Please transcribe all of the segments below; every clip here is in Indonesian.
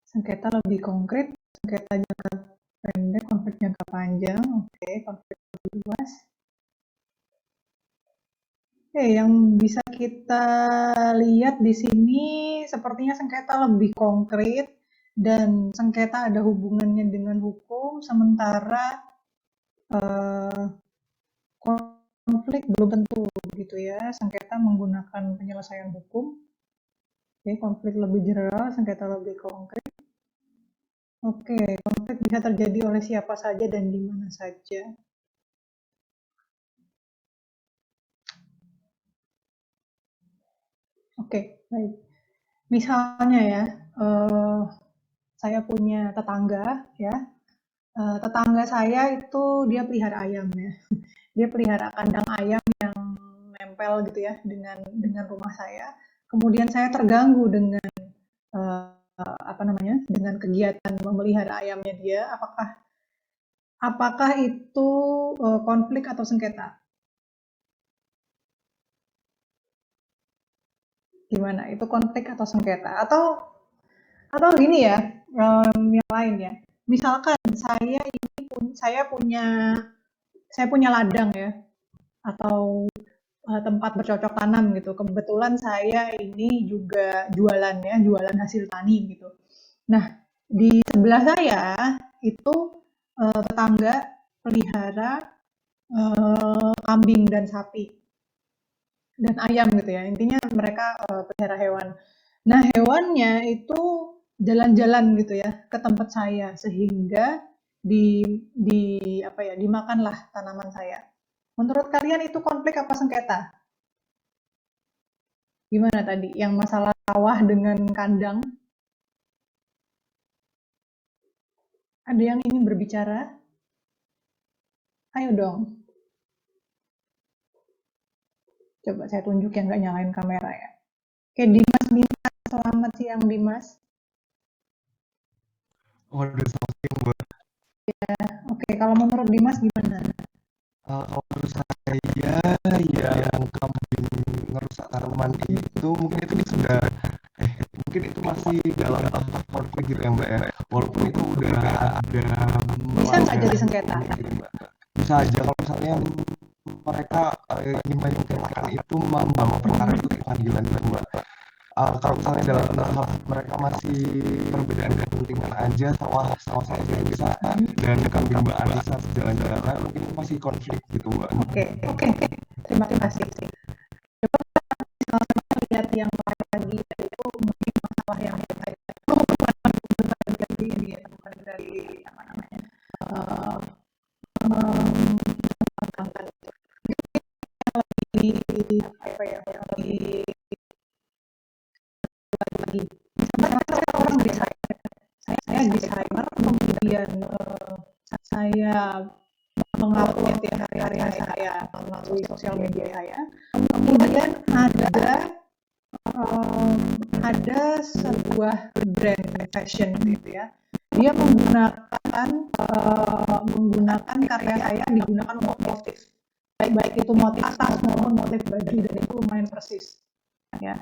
Sengketa lebih konkret, sengketa jangka pendek, konflik jangka panjang, oke, konflik lebih luas. Oke, yang bisa kita lihat di sini sepertinya sengketa lebih konkret dan sengketa ada hubungannya dengan hukum, sementara eh, konflik belum tentu gitu ya. Sengketa menggunakan penyelesaian hukum. Oke, konflik lebih general, sengketa lebih konkret. Oke, konflik bisa terjadi oleh siapa saja dan di mana saja. Oke, baik. Misalnya ya, saya punya tetangga ya. Tetangga saya itu dia pelihara ayam ya. Dia pelihara kandang ayam yang nempel gitu ya dengan rumah saya. Kemudian saya terganggu dengan apa namanya? Dengan kegiatan memelihara ayamnya dia. Apakah itu konflik atau sengketa? Gimana? Itu konflik atau sengketa? Atau gini ya, yang lain ya. Misalkan saya punya ladang ya, atau tempat bercocok tanam gitu. Kebetulan saya ini juga jualan ya, jualan hasil tani gitu. Nah, di sebelah saya itu tetangga pelihara kambing dan sapi dan ayam gitu ya. Intinya mereka pelihara hewan. Nah, hewannya itu jalan-jalan gitu ya ke tempat saya sehingga di apa ya, dimakanlah tanaman saya. Menurut kalian itu konflik apa sengketa? Gimana tadi? Yang masalah sawah dengan kandang? Ada yang ingin berbicara? Ayo dong. Coba saya tunjuk yang nggak nyalain kamera ya. Oke, Dimas Bintang. Selamat siang, Dimas. Waduh, selamat siang, Mbak. Oke, kalau menurut Dimas gimana? Kalau menurut saya, yang kambing ngerusak tanaman itu mungkin itu masih dalam tahap konflik gitu ya, Mbak ya. Walaupun itu udah ada Bisa nggak melanggar jadi hukum sengketa? gitu, Mbak. Bisa aja kalau misalnya mereka ingin menyengketakan itu membawa perkara itu ke pengadilan gitu, Mbak. Kalau misalnya dalam tahap mereka masih perbedaan kepentingan aja, sawah saya juga bisa dan kambing Mbak Anissa jalan-jalan mungkin masih konflik gitu, Mbak. Oke, oke. Terima kasih. Coba sama-sama lihat yang lain lagi, yaitu mungkin masalah yang saya bukan dari ini ya, bukan dari apa namanya, mengembangkan di apa ya, di lagi. Misalnya saya orang desainer, saya desainer, kemudian saya mengupload ya karya saya melalui sosial media saya. Kemudian ada sebuah brand fashion gitu ya. Dia menggunakan karya saya digunakan motif, baik itu motif atas maupun motif baju dan itu lumayan persis. Ya.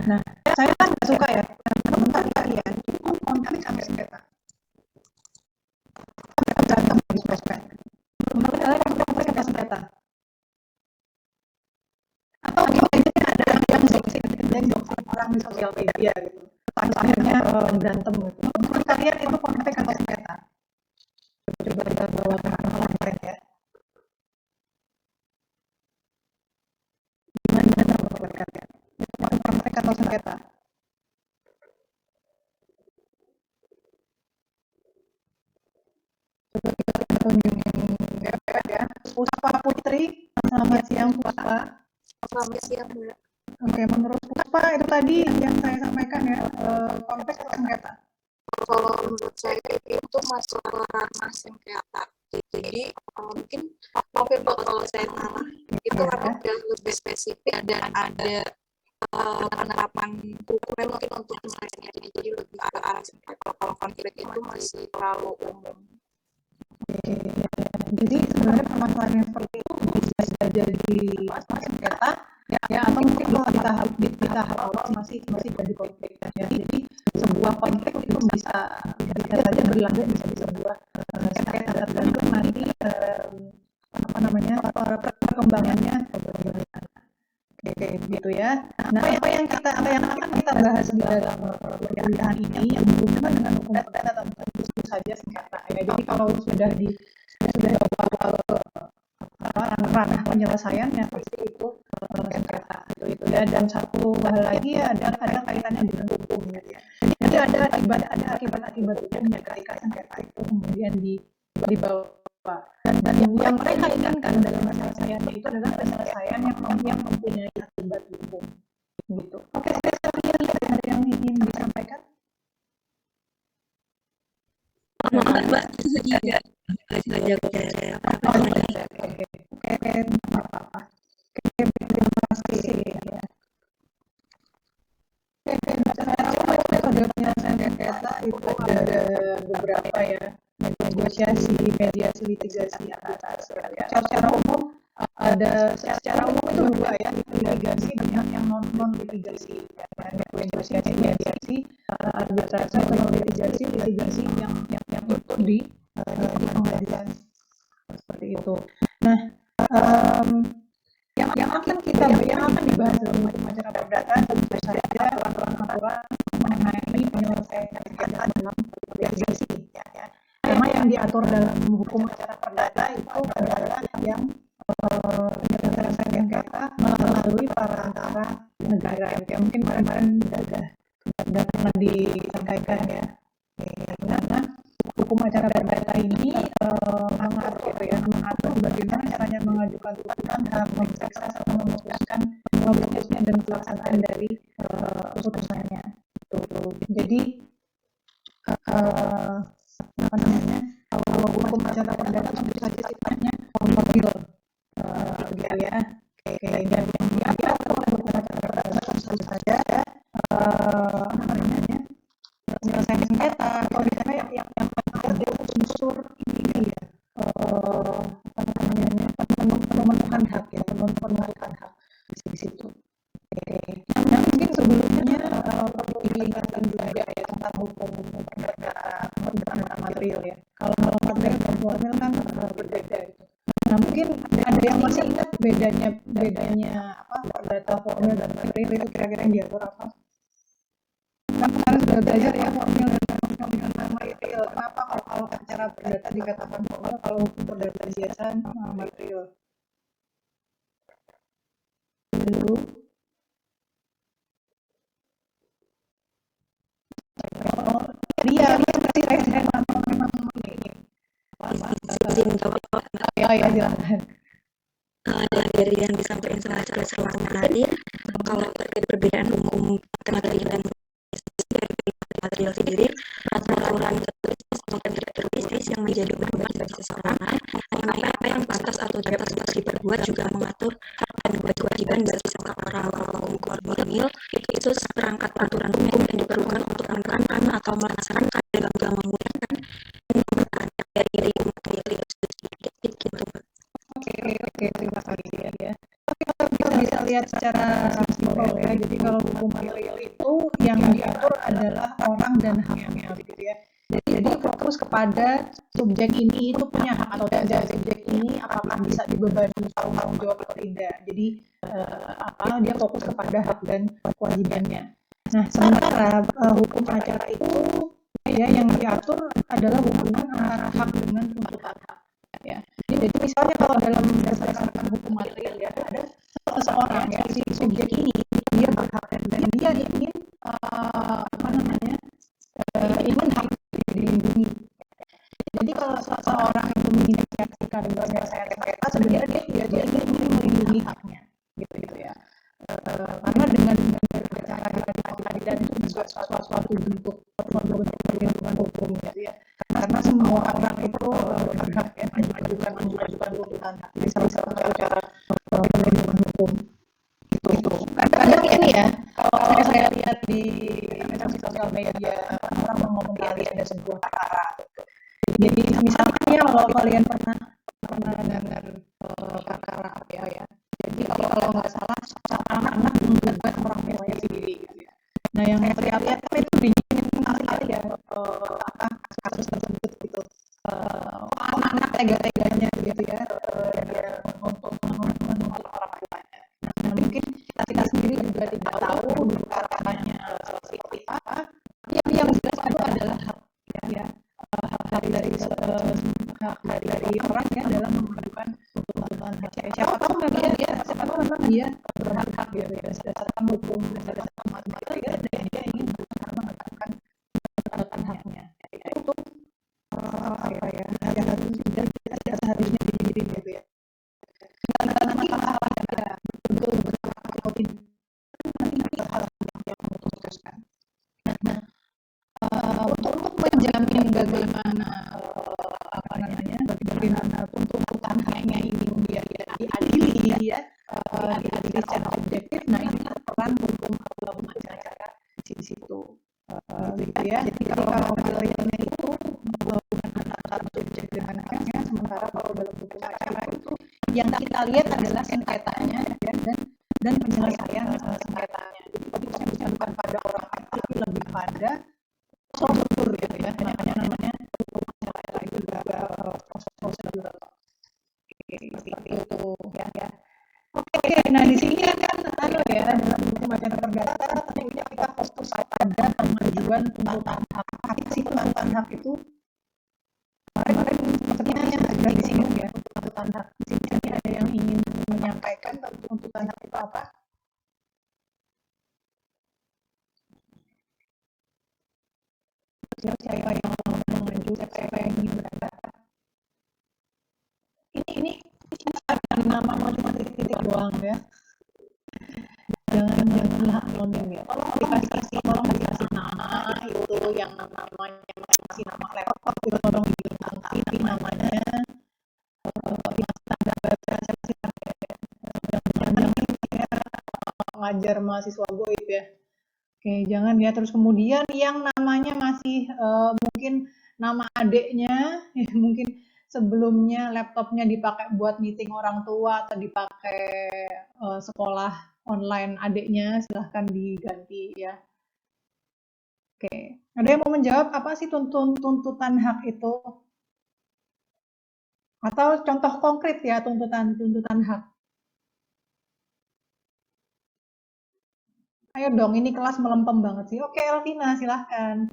Nah, saya kan nggak suka ya. Komentar kalian itu konflik sama sengketa. Berantem di sosmed. Menurut kalian itu konflik apa sengketa? Atau mungkin ada yang toxic orang di sosial media gitu. Akhirnya berantem gitu. Menurut kalian itu konflik atau sengketa? Coba kita bawa ke hal lain ya. Gimana menurut kalian? Itu konflik atau sengketa? Coba kita tunjukin ya. Puspa Putri, selamat siang Puspa. Selamat siang, Mbak. Oke, menurut Puspa itu tadi yang saya sampaikan ya, konflik atau sengketa? Kalau menurut saya itu masuk ke ranah sengketa. Jadi mungkin konflik kalau saya salah itu karena udah lebih spesifik dan ada penerapan hukumnya mungkin untuk misalnya jadi lebih ke arah sengketa. Kalau konflik itu masih terlalu umum. Oke, jadi sebenarnya permasalahan yang seperti itu bisa jadi sengketa ya atau mungkin di tahap awal masih jadi konflik ya. Jadi sebuah konflik itu bisa saja berlanjut di sebuah sengketa, tergantung nanti perkembangannya Oke, gitu ya. Nah, apa yang akan kita bahas di dalam perkuliahan ini yang berhubungan dengan hukum perdata tentu saja sengketa ya. Jadi kalau sudah bawa ke ranah penyelesaiannya pasti itu sengketa itu ya. Dan satu hal lagi ya ada kaitannya dengan hukum gitu ya. Jadi ada akibat hukumnya ketika sengketa itu kemudian dibawa. Dan yang mereka inginkan dalam penyelesaiannya itu adalah penyelesaian yang mempunyai akibat hukum gitu. Oke, saya lihat ada yang ingin disampaikan. Maaf Mbak, juga Oke, apa-apa. Oke, terima kasih ya. Oke, metode penyelesaian sengketa itu ada beberapa ya. Negosiasi, mediasi, litigasi, arbitrase ya. Secara umum itu dua ya, litigasi dan yang non litigasi. Negosiasi, mediasi, arbitrase atau litigasi yang itu di pengadilan seperti itu. Nah, yang akan dibahas dalam acara perdata tentu saja aturan-aturan mengenai penyelesaian sengketa dalam litigasi ya. Karena yang diatur dalam hukum acara perdata itu adalah yang penyelesaian sengketa melalui perantara negara. Ya, mungkin kemarin sudah pernah disampaikan ya. Karena hukum acara perdata ini mengatur bagaimana caranya mengajukan tuntutan dalam memeriksa atau memutusnya dan pelaksanaan dari putusannya. Jadi kalau hukum acara perdata tentu saja sifatnya formil gitu ya. Dan yang diatur oleh hukum acara perdata tentu saja penyelesaian sengketa atau misalnya yang ada unsur ini ya pemenuhan hak ya, pemenuhan hak di situ. Nah, mungkin sebelumnya perlu diingatkan juga ya tentang hukum perdata material ya. Kalau material dan formil kan berbeda gitu. Nah, mungkin ada yang masih ingat bedanya perdata formil dan material itu kira-kira yang diatur apa? Kan kemarin sudah belajar ya formil dan material. Kenapa kalau acara perdata dikatakan formil, kalau hukum perdata biasa material? Dulu. Dia masih saya memang ini. Ya silakan. Dari yang disampaikan sama tadi, kalau terkait perbedaan hukum material dan material sendiri, aturan dan bisnis yang menjadi beban bagi seseorang, mengenai apa yang pantas atau tidak pantas diperbuat juga mengatur hak dan kewajiban bagi seseorang. Kalau hukum formil itu seperangkat aturan hukum yang diperlukan untuk menerapkan atau melaksanakan dalam memudahkan dari material sedikit gitu. Oke, terima kasih ya. Tapi kalau kita bisa lihat secara simpel ya, jadi kalau hukum material itu yang diatur adalah orang dan haknya gitu ya. Jadi fokus kepada subjek ini itu punya hak atau tidak, subjek ini apakah bisa dibebani tanggung jawab atau tidak. Jadi dia fokus kepada hak dan kewajibannya. Nah, sementara hukum acara itu ya yang diatur adalah hubungan antara hak dengan tuntutan hak. Ya. Jadi misalnya kalau dalam berdasarkan hukum material ya ada seseorang ya si subjek ini dia berhak dan dia ingin ingin hak dilindungi. Jadi kalau seseorang itu menginisiasikan penyelesaian sengketa sebenarnya dia ingin melindungi haknya gitu ya. Karena dengan berbicara di pengadilan itu juga suatu bentuk perlindungan hukum gitu ya. Karena semua orang itu berhak ya mengajukan tuntutan hak. Jadi salah satu cara perlindungan hukum itu. Kadang ini ya, kalau saya lihat di sosial media orang ngomong kali ada sebuah perkara. Jadi misalnya kalau kalian pernah dengar perkara apa ya. Jadi kalau nggak salah anak-anak menggugat orang tuanya sendiri gitu ya. Nah yang saya lihat itu dinyanyiin kali ya dari orang ya dalam mengajukan tuntutan hak. Siapa tahu memang dia berhak gitu ya, berdasarkan hukum, berdasarkan matematika ya, dan dia ingin mengajukan tuntutan haknya. Itu apa ya, harusnya diri gitu ya. Nanti masalah ya, betul atau tidak, nanti hal yang memutuskan. Nah, untuk menjamin bagaimana bagaimana tuntutan haknya ini dia diadili ya, diadili secara objektif. Nah, ini kan peran hukum acara di situ gitu ya. Jadi kalau materialnya itu hubungan antara subjek dengan haknya, sementara kalau dalam hukum acara itu yang kita lihat adalah sengketanya ya, dan penyelesaian sengketanya. Jadi itu bukan pada orang, tapi lebih pada prosedur gitu ya, hanya namanya hukum acara itu juga proses prosedural. Seperti itu ya. Oke, nah di sini kan ya, dalam hukum acara perdata tentunya kita fokus pada pengajuan tuntutan hak. Apa sih tuntutan hak itu? Kemarin sepertinya yang ada di sini ya, tuntutan hak. Di sini ada yang ingin menyampaikan tuntutan hak itu apa? Siapa yang mau maju, siapa yang ingin berdata? Ini namanya cuma titik-titik doang ya. Janganlah anonim ya. Tolong dikasih nama itu yang namanya masih nama laptop itu tolong dilengkapi namanya. Jangan ngajar mahasiswa goib ya. Oke, jangan ya. Terus kemudian yang namanya masih mungkin nama adiknya, ya, mungkin sebelumnya laptopnya dipakai buat meeting orang tua atau dipakai sekolah online adiknya, silahkan diganti ya. Oke, ada yang mau menjawab apa sih tuntutan hak itu? Atau contoh konkret ya tuntutan hak. Ayo dong, ini kelas melempem banget sih. Oke, Elvina, silahkan.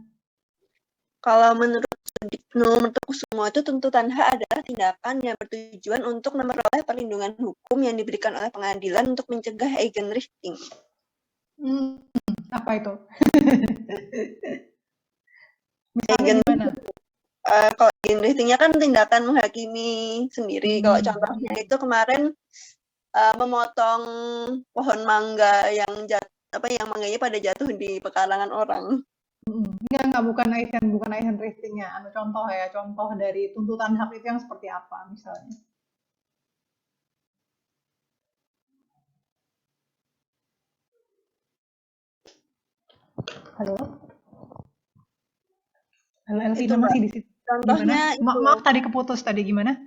Kalau menurutku semua itu tuntutan hak adalah tindakan yang bertujuan untuk memperoleh perlindungan hukum yang diberikan oleh pengadilan untuk mencegah eigenrifting. Apa itu? Misalnya gimana? Kalau eigenriftingnya kan tindakan menghakimi sendiri. Kalau contohnya itu kemarin memotong pohon mangga yang mangganya pada jatuh di pekarangan orang. Enggak, bukan eigenriftingnya. Contoh dari tuntutan hak itu yang seperti apa misalnya? Halo, Elvina masih di situ. Contohnya maaf tadi keputus tadi gimana?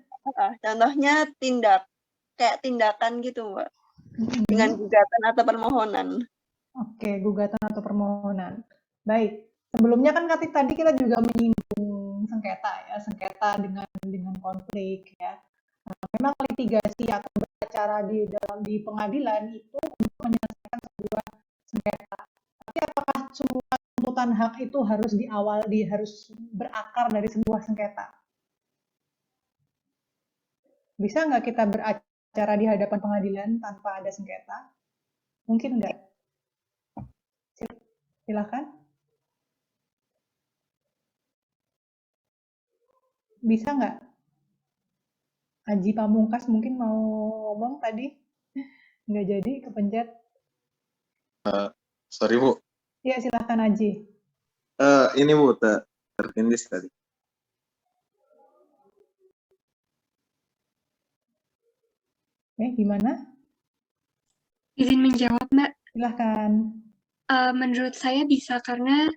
Contohnya tindakan gitu, Mbak. Dengan gugatan atau permohonan. Oke, gugatan atau permohonan. Baik. Sebelumnya kan tadi kita juga menyinggung sengketa dengan konflik ya. Memang litigasi atau beracara di pengadilan itu untuk menyelesaikan sebuah sengketa. Tapi apakah semua tuntutan hak itu harus berakar dari sebuah sengketa? Bisa nggak kita beracara di hadapan pengadilan tanpa ada sengketa? Mungkin nggak? Silakan. Bisa nggak? Aji Pamungkas mungkin mau ngomong tadi, nggak jadi, kepencet. Sorry Bu. Ya silakan Aji. Ini Bu, tertindis tadi. Gimana? Izin menjawab, Mbak. Silahkan. Menurut saya bisa karena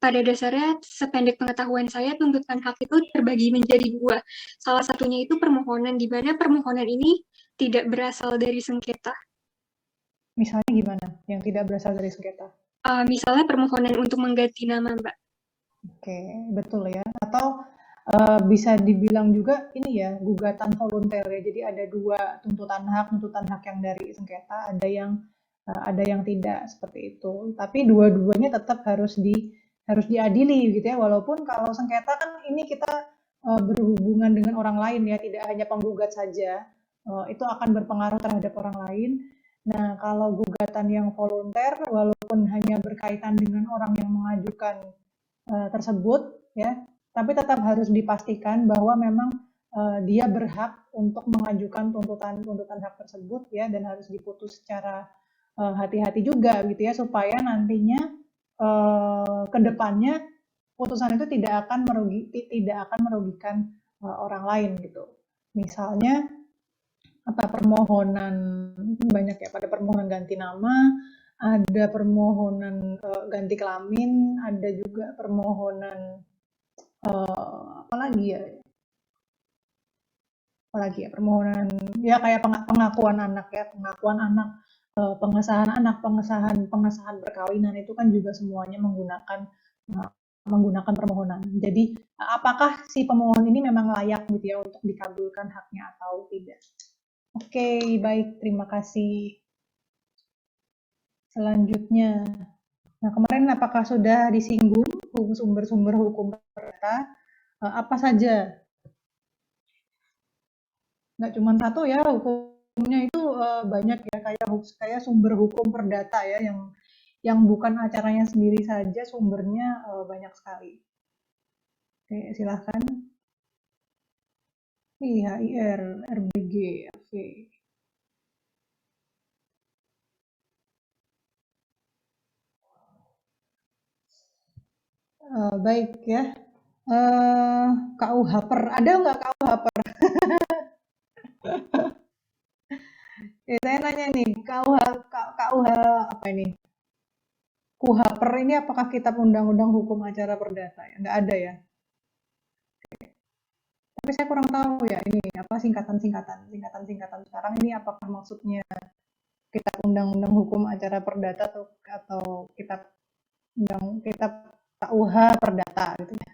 pada dasarnya sependek pengetahuan saya tuntutan hak itu terbagi menjadi dua. Salah satunya itu permohonan, di mana permohonan ini tidak berasal dari sengketa. Misalnya gimana yang tidak berasal dari sengketa? Misalnya permohonan untuk mengganti nama, Mbak. Oke, betul ya. Atau bisa dibilang juga ini ya, gugatan volunter ya. Jadi ada dua tuntutan hak yang dari sengketa, ada yang tidak seperti itu. Tapi dua-duanya tetap harus diadili gitu ya. Walaupun kalau sengketa kan ini kita berhubungan dengan orang lain ya, tidak hanya penggugat saja, itu akan berpengaruh terhadap orang lain. Nah, kalau gugatan yang volunter, walaupun hanya berkaitan dengan orang yang mengajukan tersebut, ya, tapi tetap harus dipastikan bahwa memang dia berhak untuk mengajukan tuntutan hak tersebut, ya, dan harus diputus secara hati-hati juga, gitu ya, supaya nantinya ke depannya putusan itu tidak akan merugikan orang lain gitu. Misalnya permohonan banyak ya, pada permohonan ganti nama, ada permohonan ganti kelamin, ada juga permohonan apalagi ya permohonan ya kayak pengakuan anak ya, pengesahan perkawinan itu kan juga semuanya menggunakan permohonan. Jadi apakah si pemohon ini memang layak gitu ya untuk dikabulkan haknya atau tidak? Oke, baik, terima kasih. Selanjutnya, nah kemarin apakah sudah disinggung sumber-sumber hukum perdata? Apa saja? Nggak cuma satu ya, hukumnya itu banyak ya, kayak sumber hukum perdata ya, yang bukan acaranya sendiri saja, sumbernya banyak sekali. Oke, silahkan. HIR, RBG, RV. Baik ya. KUH ada nggak KUH saya nanya nih, KUH apa ini? KUHAPER ini apakah kitab undang-undang hukum acara perdata ya? Nggak ada ya? Tapi saya kurang tahu ya ini apa singkatan sekarang ini apakah maksudnya kitab undang-undang hukum acara perdata atau kitab KUH perdata gitu ya.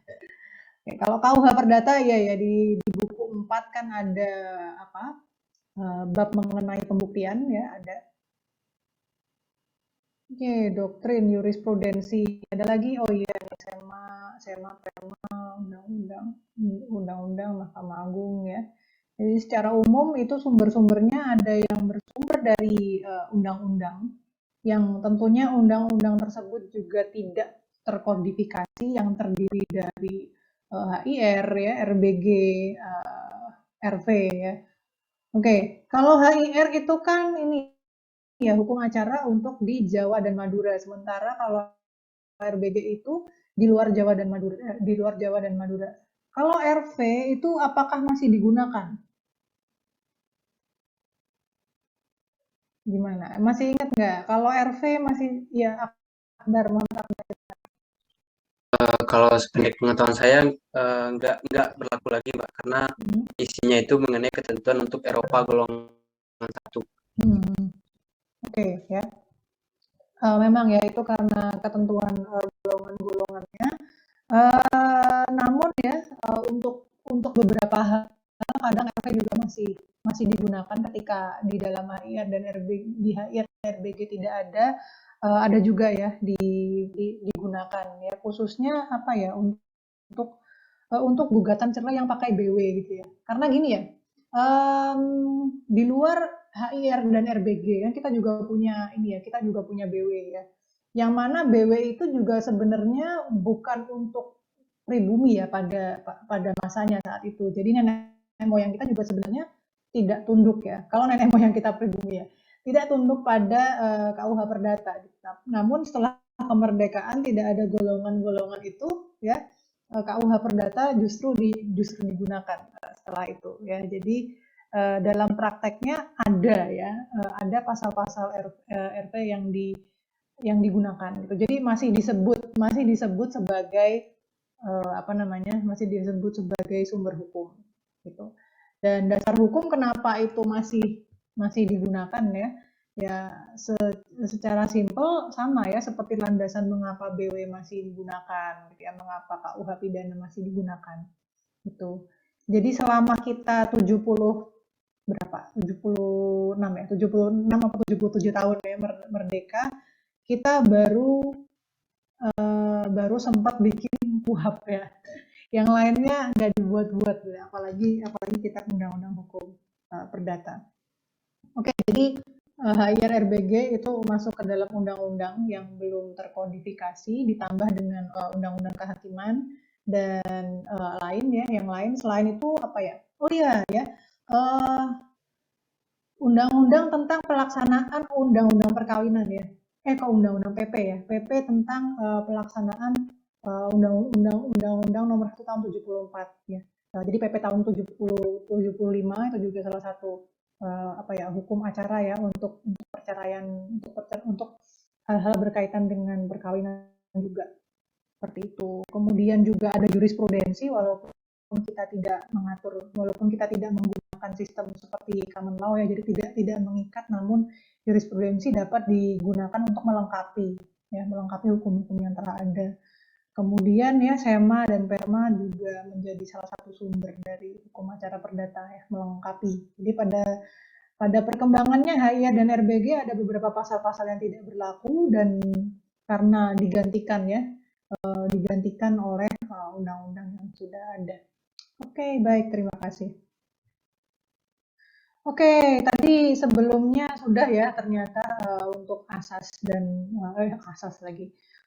Oke, kalau KUH perdata ya di buku 4 kan ada bab mengenai pembuktian ya ada. Oke, doktrin, jurisprudensi. Ada lagi, oh iya, SEMA, undang-undang, Mahkamah Agung ya. Jadi secara umum itu sumber-sumbernya ada yang bersumber dari undang-undang, yang tentunya undang-undang tersebut juga tidak terkodifikasi, yang terdiri dari HIR ya, RBG, RV ya. Oke, kalau HIR itu kan ini ya hukum acara untuk di Jawa dan Madura. Sementara kalau RBG itu di luar Jawa dan Madura. Kalau RV itu apakah masih digunakan? Gimana? Masih ingat nggak? Kalau RV masih ya Akbar mantap. Kalau sependek pengetahuan saya nggak berlaku lagi Mbak, karena isinya itu mengenai ketentuan untuk Eropa golongan 1. Oke, ya. Memang ya itu karena ketentuan golongan-golongannya. Namun ya untuk beberapa hal kadang RV juga masih digunakan ketika di dalam HIR dan RBG, di HIR dan RBG tidak ada juga ya digunakan ya, khususnya apa ya untuk gugatan cerai yang pakai BW gitu ya. Karena gini ya, di luar HIR dan RBG kan kita juga punya BW ya. Yang mana BW itu juga sebenarnya bukan untuk pribumi ya pada masanya saat itu. Jadi nenek moyang kita juga sebenarnya tidak tunduk ya. Kalau nenek moyang kita pribumi ya, tidak tunduk pada KUH Perdata. Namun setelah kemerdekaan tidak ada golongan-golongan itu ya. KUH Perdata justru digunakan setelah itu ya. Jadi dalam prakteknya ada pasal-pasal RP yang digunakan gitu. Jadi masih disebut sebagai masih disebut sebagai sumber hukum gitu. Dan dasar hukum kenapa itu masih digunakan ya? Ya secara simpel sama ya seperti landasan mengapa BW masih digunakan, gitu ya, mengapa KUH pidana masih digunakan gitu. Jadi selama kita 76 atau 77 tahun ya merdeka, kita baru sempat bikin KUHAP ya. Yang lainnya nggak dibuat-buat, apalagi kita undang-undang hukum perdata. Oke, jadi HIR RBG itu masuk ke dalam undang-undang yang belum terkodifikasi, ditambah dengan undang-undang kehakiman dan lain ya, yang lain selain itu apa ya? Oh iya ya, undang-undang tentang pelaksanaan undang-undang perkawinan ya. Kok undang-undang PP ya, PP tentang pelaksanaan undang-undang nomor 1 tahun 74 ya. Jadi PP tahun 75 itu juga salah satu hukum acara ya untuk perceraian, untuk hal-hal berkaitan dengan perkawinan juga seperti itu. Kemudian juga ada jurisprudensi, walaupun kita tidak menggunakan sistem seperti common law ya, jadi tidak mengikat, namun jurisprudensi dapat digunakan untuk melengkapi hukum-hukum yang telah ada. Kemudian ya SEMA dan PERMA juga menjadi salah satu sumber dari hukum acara perdata ya, melengkapi. Jadi pada perkembangannya HIR dan RBG ada beberapa pasal-pasal yang tidak berlaku dan karena digantikan oleh undang-undang yang sudah ada. Oke, baik, terima kasih. Oke, tadi sebelumnya sudah ya ternyata untuk asas dan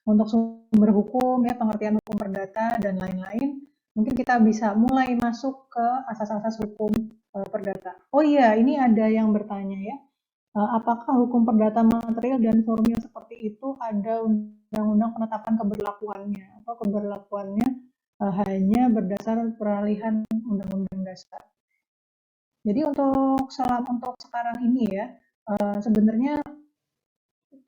untuk sumber hukum ya, pengertian hukum perdata dan lain-lain. Mungkin kita bisa mulai masuk ke asas-asas hukum perdata. Oh iya, ini ada yang bertanya ya. Apakah hukum perdata material dan formil seperti itu ada undang-undang penetapan keberlakuannya atau keberlakuannya hanya berdasar peralihan undang-undang dasar? Jadi untuk sekarang ini ya, sebenarnya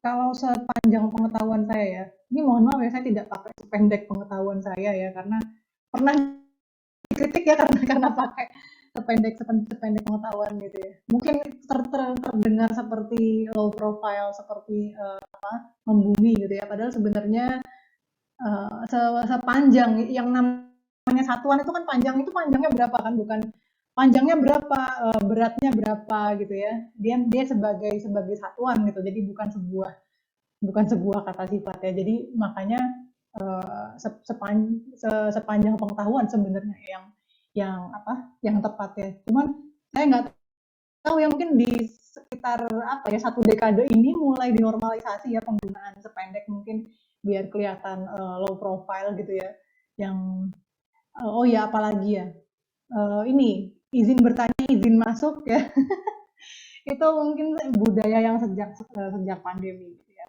kalau sepanjang pengetahuan saya ya, ini mohon maaf ya, saya tidak pakai sependek pengetahuan saya ya, karena pernah dikritik ya karena pakai sependek pengetahuan gitu ya. Mungkin terdengar seperti low profile, seperti membumi gitu ya, padahal sebenarnya sepanjang yang namanya satuan itu kan panjangnya berapa kan, bukan panjangnya berapa, beratnya berapa gitu ya. Dia sebagai satuan gitu. Jadi bukan sebuah kata sifat ya. Jadi makanya sepanjang pengetahuan sebenarnya yang tepat ya. Cuman saya nggak tahu ya, mungkin di sekitar satu dekade ini mulai dinormalisasi ya penggunaan sependek, mungkin biar kelihatan low profile gitu ya. Yang oh ya, apalagi ya, ini izin bertanya, izin masuk ya. Itu mungkin budaya yang sejak pandemi gitu ya.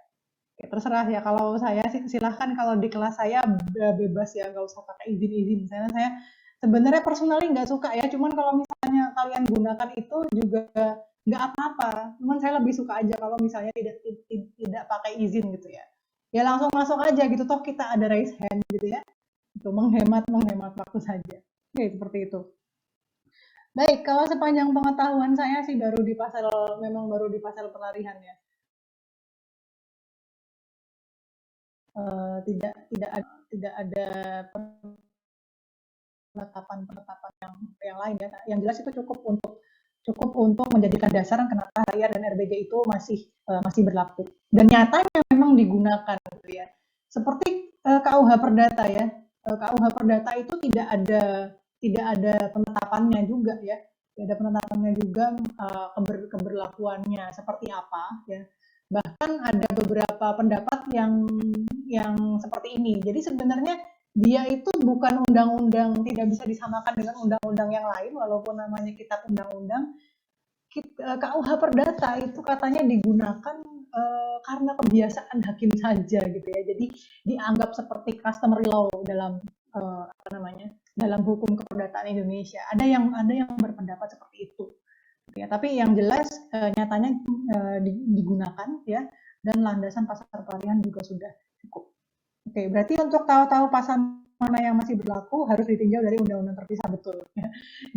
Terserah ya, kalau saya silahkan, kalau di kelas saya bebas ya, nggak usah pakai izin. Saya sebenarnya personally nggak suka ya, cuman kalau misalnya kalian gunakan itu juga nggak apa-apa. Cuman saya lebih suka aja kalau misalnya tidak pakai izin gitu ya. Ya langsung masuk aja gitu, toh kita ada raise hand gitu ya. Itu menghemat waktu saja. Oke, seperti itu. Baik, kalau sepanjang pengetahuan saya sih baru di pasal peralihan ya. Tidak ada penetapan yang lain ya. Yang jelas itu cukup untuk menjadikan dasar kenapa HIR dan RBG itu masih berlaku. Dan nyatanya memang digunakan gitu ya. Seperti KUH Perdata ya. KUH Perdata itu tidak ada penetapannya juga ya. Tidak ada penetapannya juga keberlakuannya seperti apa ya. Bahkan ada beberapa pendapat yang seperti ini. Jadi sebenarnya dia itu bukan undang-undang, tidak bisa disamakan dengan undang-undang yang lain, walaupun namanya kitab undang-undang. KUH Perdata itu katanya digunakan karena kebiasaan hakim saja gitu ya. Jadi dianggap seperti customary law dalam dalam hukum keperdataan Indonesia. Ada yang berpendapat seperti itu. Ya, tapi yang jelas nyatanya digunakan ya, dan landasan pasal peralihan juga sudah cukup. Oke, berarti untuk tahu pasal mana yang masih berlaku harus ditinjau dari undang-undang terpisah, betul. Ya.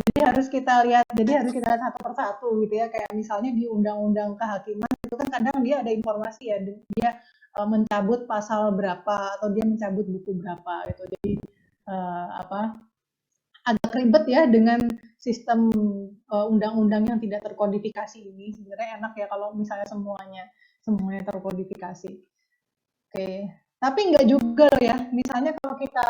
Jadi harus kita lihat satu persatu gitu ya. Kayak misalnya di undang-undang kehakiman itu kan kadang dia ada informasi ya, dia mencabut pasal berapa atau dia mencabut buku berapa gitu. Jadi agak ribet ya dengan sistem undang-undang yang tidak terkodifikasi ini. Sebenarnya enak ya kalau misalnya semuanya terkodifikasi. Oke. Tapi enggak juga loh ya. Misalnya kalau kita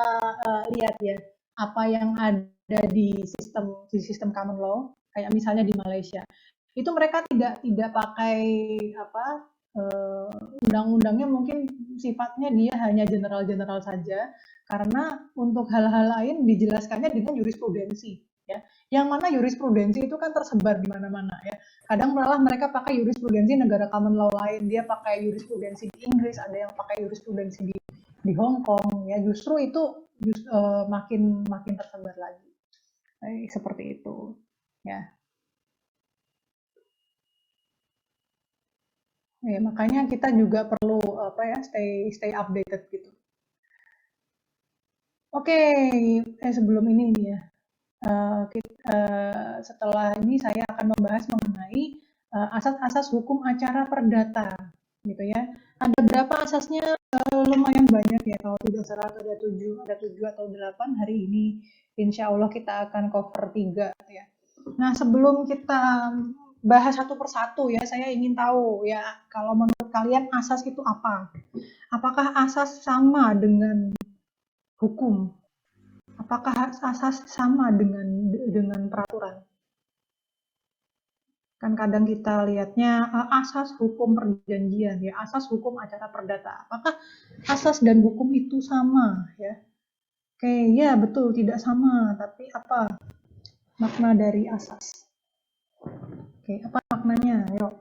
lihat ya, apa yang ada di sistem common law, kayak misalnya di Malaysia. Itu mereka tidak pakai undang-undangnya, mungkin sifatnya dia hanya general saja, karena untuk hal-hal lain dijelaskannya dengan jurisprudensi, ya. Yang mana jurisprudensi itu kan tersebar di mana-mana, ya. Kadang malah mereka pakai jurisprudensi negara common law lain, dia pakai jurisprudensi di Inggris, ada yang pakai jurisprudensi di Hong Kong, ya. Justru itu makin tersebar lagi, seperti itu, ya. Ya, makanya kita juga perlu stay updated gitu. Oke, sebelum ini ya, setelah ini saya akan membahas mengenai asas-asas hukum acara perdata, gitu ya. Ada berapa asasnya? Lumayan banyak ya, kalau tidak salah ada 7 atau 8. Hari ini insya Allah kita akan cover 3 ya. Nah, sebelum kita bahas satu persatu ya, saya ingin tahu ya, kalau menurut kalian asas itu apa? Apakah asas sama dengan hukum? Apakah asas sama dengan peraturan? Kan kadang kita lihatnya asas hukum perjanjian ya, asas hukum acara perdata. Apakah asas dan hukum itu sama ya? Oke, ya betul, tidak sama. Tapi apa makna dari asas? Oke, apa maknanya? Yuk.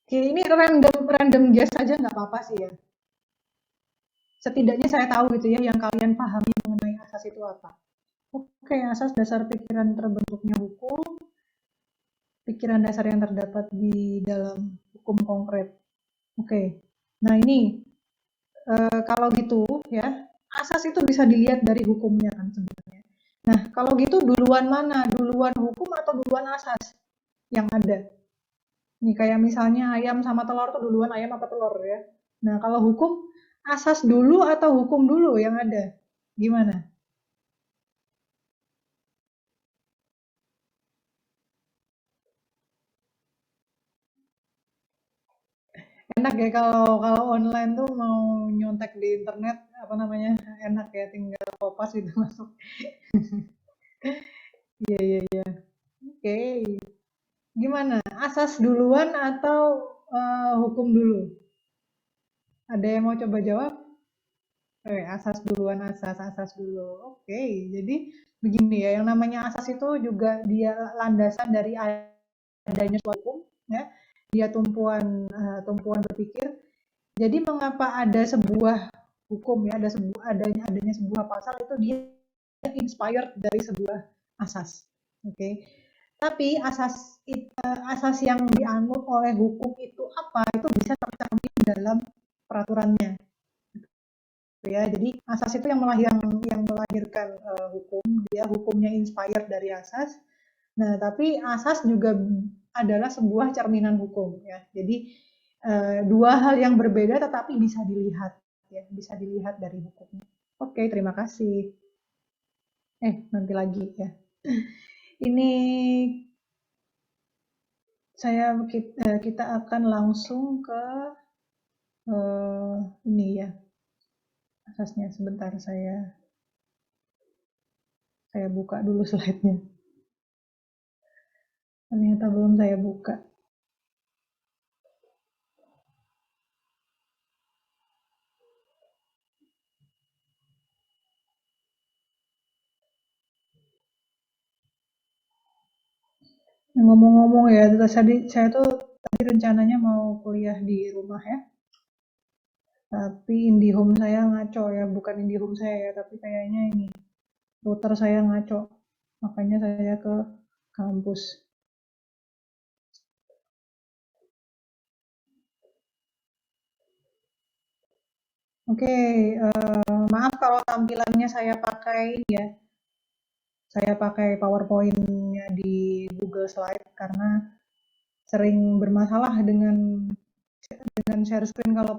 Oke, ini random guess aja, nggak apa-apa sih ya. Setidaknya saya tahu gitu ya, yang kalian pahami mengenai asas itu apa. Oke, asas dasar pikiran terbentuknya hukum, pikiran dasar yang terdapat di dalam hukum konkret. Oke, nah ini kalau gitu ya, asas itu bisa dilihat dari hukumnya kan sebenarnya. Nah, kalau gitu duluan mana? Duluan hukum atau duluan asas yang ada? Nih kayak misalnya ayam sama telur tuh duluan ayam apa telur ya. Nah, kalau hukum asas dulu atau hukum dulu yang ada? Gimana? Enak ya kalau online tuh mau nyontek di internet apa namanya? Enak ya, tinggal kopas itu masuk. Iya. Oke. Gimana? Asas duluan atau hukum dulu? Ada yang mau coba jawab? Asas duluan, asas dulu. Oke, jadi begini ya, yang namanya asas itu juga dia landasan dari adanya suatu hukum, ya. Dia tumpuan berpikir. Jadi mengapa ada sebuah hukum ya, adanya sebuah pasal itu dia inspired dari sebuah asas. Oke. Tapi asas yang dianut oleh hukum itu apa? Itu bisa tercermin dalam peraturannya. Ya, jadi asas itu yang melahirkan hukum, dia hukumnya inspired dari asas. Nah, tapi asas juga adalah sebuah cerminan hukum ya. Jadi dua hal yang berbeda tetapi bisa dilihat ya, bisa dilihat dari hukumnya. Oke, terima kasih. Nanti lagi ya. Ini kita akan langsung ke ini ya. Asasnya sebentar saya buka dulu slide-nya. Ternyata belum saya buka. Ngomong-ngomong ya, saya tuh tadi rencananya mau kuliah di rumah ya. Tapi IndiHome saya ngaco ya, bukan IndiHome saya ya, tapi kayaknya ini router saya ngaco. Makanya saya ke kampus. Oke, maaf kalau tampilannya saya pakai ya. Saya pakai PowerPoint-nya di Google Slide karena sering bermasalah dengan share screen kalau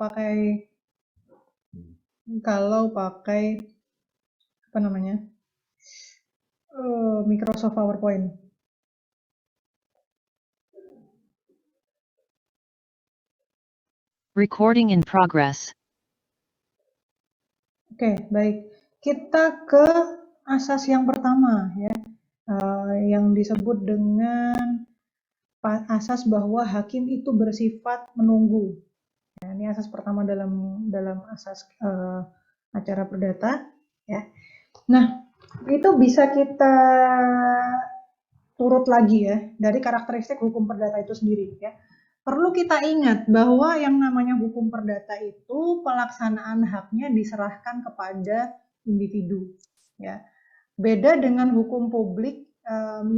pakai apa namanya? Microsoft PowerPoint. Recording in progress. Oke, baik. kita ke asas yang pertama ya, yang disebut dengan asas bahwa hakim itu bersifat menunggu. Ya, ini asas pertama dalam asas acara perdata ya. Nah, itu bisa kita turut lagi ya dari karakteristik hukum perdata itu sendiri ya. Perlu kita ingat bahwa yang namanya hukum perdata itu pelaksanaan haknya diserahkan kepada individu ya. Beda dengan hukum publik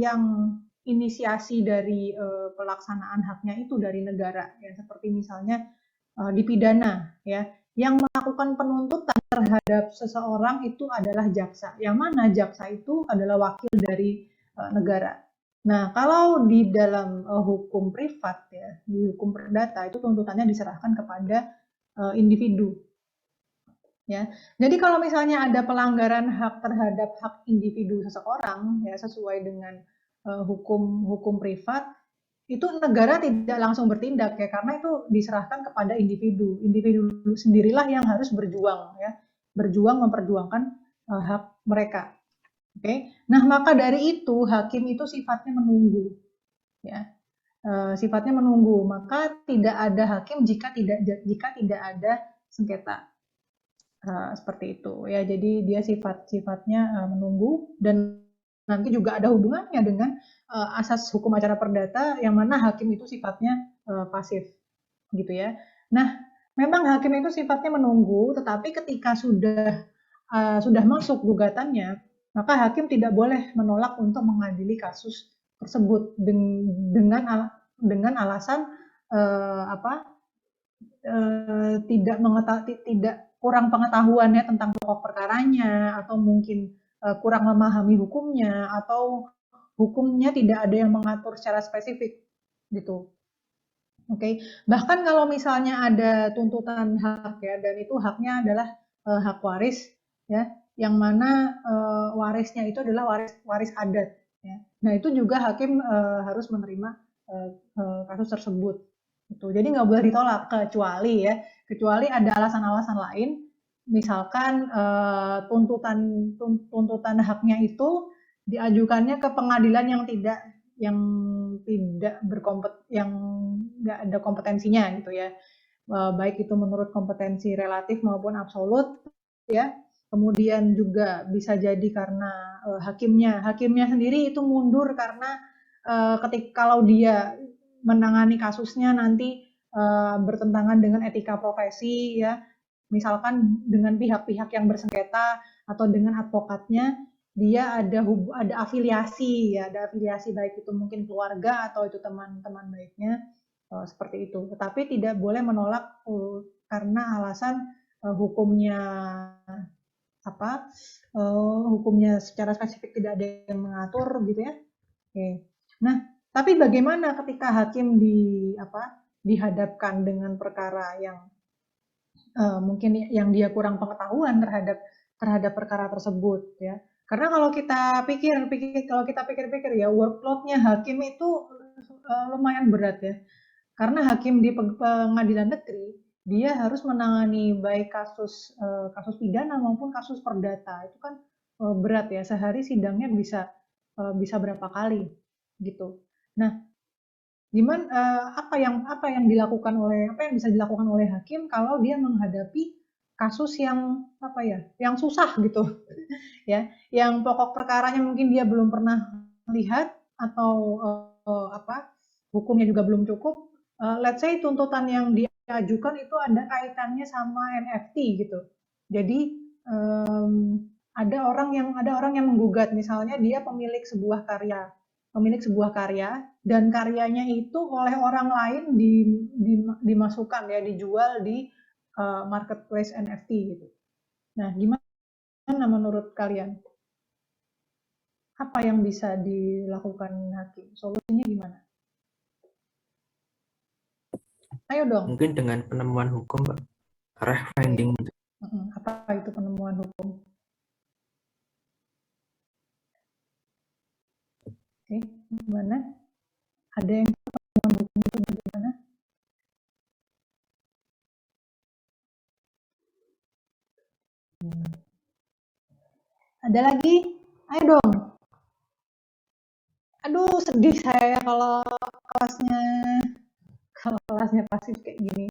yang inisiasi dari pelaksanaan haknya itu dari negara ya, seperti misalnya di pidana ya, yang melakukan penuntutan terhadap seseorang itu adalah jaksa, yang mana jaksa itu adalah wakil dari negara. Nah, kalau di dalam hukum privat ya, di hukum perdata itu tuntutannya diserahkan kepada individu. Ya, jadi kalau misalnya ada pelanggaran hak terhadap hak individu seseorang ya sesuai dengan hukum privat, itu negara tidak langsung bertindak ya karena itu diserahkan kepada individu. Individu sendirilah yang harus berjuang ya, berjuang memperjuangkan hak mereka. Oke. Nah, maka dari itu hakim itu sifatnya menunggu ya. Sifatnya menunggu, maka tidak ada hakim jika tidak ada sengketa. Seperti itu ya, jadi dia sifatnya menunggu, dan nanti juga ada hubungannya dengan asas hukum acara perdata yang mana hakim itu sifatnya pasif gitu ya. Nah, memang hakim itu sifatnya menunggu, tetapi ketika sudah masuk gugatannya, maka hakim tidak boleh menolak untuk mengadili kasus tersebut dengan alasan apa tidak kurang pengetahuannya tentang pokok perkaranya, atau mungkin kurang memahami hukumnya, atau hukumnya tidak ada yang mengatur secara spesifik gitu. Oke. Bahkan kalau misalnya ada tuntutan hak ya, dan itu haknya adalah hak waris ya, yang mana warisnya itu adalah waris adat ya. Nah, itu juga hakim harus menerima kasus tersebut. Gitu. Jadi nggak boleh ditolak kecuali ada alasan-alasan lain, misalkan tuntutan haknya itu diajukannya ke pengadilan yang nggak ada kompetensinya gitu ya, baik itu menurut kompetensi relatif maupun absolut ya. Kemudian juga bisa jadi karena hakimnya sendiri itu mundur karena kalau dia menangani kasusnya nanti bertentangan dengan etika profesi ya, misalkan dengan pihak-pihak yang bersengketa atau dengan advokatnya, dia ada afiliasi ya, ada afiliasi baik itu mungkin keluarga atau itu teman-teman baiknya seperti itu. Tetapi tidak boleh menolak karena alasan hukumnya hukumnya secara spesifik tidak ada yang mengatur gitu ya. Oke. Nah, tapi bagaimana ketika hakim dihadapkan dengan perkara yang mungkin yang dia kurang pengetahuan terhadap perkara tersebut ya. Karena kalau kita pikir-pikir ya, workload-nya hakim itu lumayan berat ya. Karena hakim di pengadilan negeri dia harus menangani baik kasus pidana maupun kasus perdata. Itu kan berat ya. Sehari sidangnya bisa berapa kali gitu. Nah, apa yang bisa dilakukan oleh hakim kalau dia menghadapi kasus yang yang susah gitu ya, yang pokok perkaranya mungkin dia belum pernah lihat, atau hukumnya juga belum cukup. Let's say tuntutan yang diajukan itu ada kaitannya sama NFT gitu. Jadi ada orang yang menggugat, misalnya dia pemilik sebuah karya dan karyanya itu oleh orang lain dimasukkan ya, dijual di marketplace NFT gitu. Nah, gimana menurut kalian? Apa yang bisa dilakukan hakim? Solusinya gimana? Ayo dong. Mungkin dengan penemuan hukum, Mbak. Finding. Apa itu penemuan hukum? Oke, gimana? Ada yang penemuan hukum itu bagaimana? Ada lagi? Ayo dong. Aduh, sedih saya kalau kelasnya pasif kayak gini.